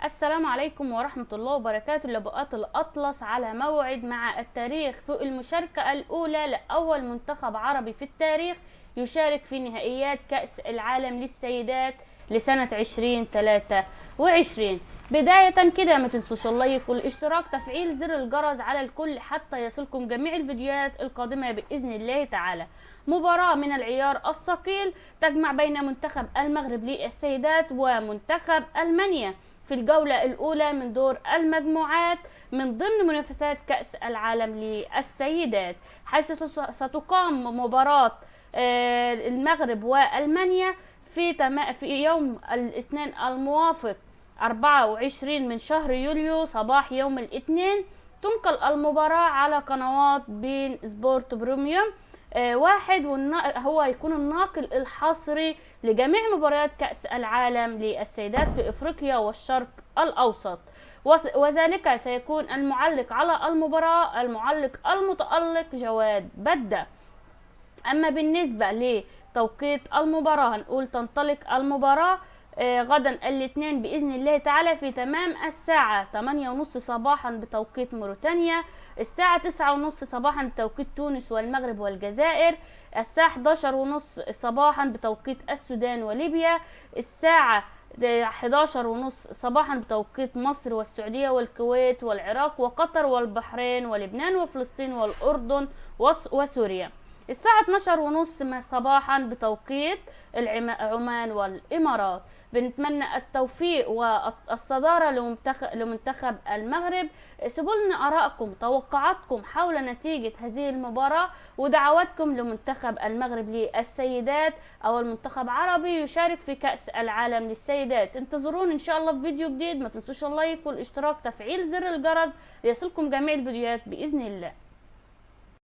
السلام عليكم ورحمة الله وبركاته. لبقات الأطلس على موعد مع التاريخ في المشاركة الأولى لأول منتخب عربي في التاريخ يشارك في نهائيات كأس العالم للسيدات لسنة 2023. بداية كده ما تنسوش اللايك والاشتراك، تفعيل زر الجرس على الكل حتى يصلكم جميع الفيديوهات القادمة بإذن الله تعالى. مباراة من العيار الثقيل تجمع بين منتخب المغرب للسيدات ومنتخب ألمانيا في الجولة الأولى من دور المجموعات من ضمن منافسات كأس العالم للسيدات، حيث ستقام مباراة المغرب وألمانيا في يوم الاثنين الموافق 24 من شهر يوليو صباح يوم الاثنين. تنقل المباراة على قنوات بين سبورت بروميوم واحد، هو يكون الناقل الحصري لجميع مباريات كأس العالم للسيدات في افريقيا والشرق الاوسط، وذلك سيكون المعلق على المباراة المعلق المتألق جواد بدة. اما بالنسبة لتوقيت المباراة هنقول تنطلق المباراة غدا الاثنين بإذن الله تعالى في تمام الساعة 8:30 صباحا بتوقيت موريتانيا، الساعة 9:30 صباحا بتوقيت تونس والمغرب والجزائر، الساعة 11:30 صباحا بتوقيت السودان وليبيا، الساعة 11:30 صباحا بتوقيت مصر والسعودية والكويت والعراق وقطر والبحرين ولبنان وفلسطين والأردن وسوريا، الساعة 12:30 صباحا بتوقيت عمان والإمارات. بنتمنى التوفيق والصدارة لمنتخب المغرب. سيبوا لنا آرائكم، توقعاتكم حول نتيجة هذه المباراة، ودعواتكم لمنتخب المغرب للسيدات أو المنتخب عربي يشارك في كأس العالم للسيدات. انتظرون إن شاء الله في فيديو جديد، ما تنسوش اللايك والاشتراك، تفعيل زر الجرس ليصلكم جميع الفيديوهات بإذن الله.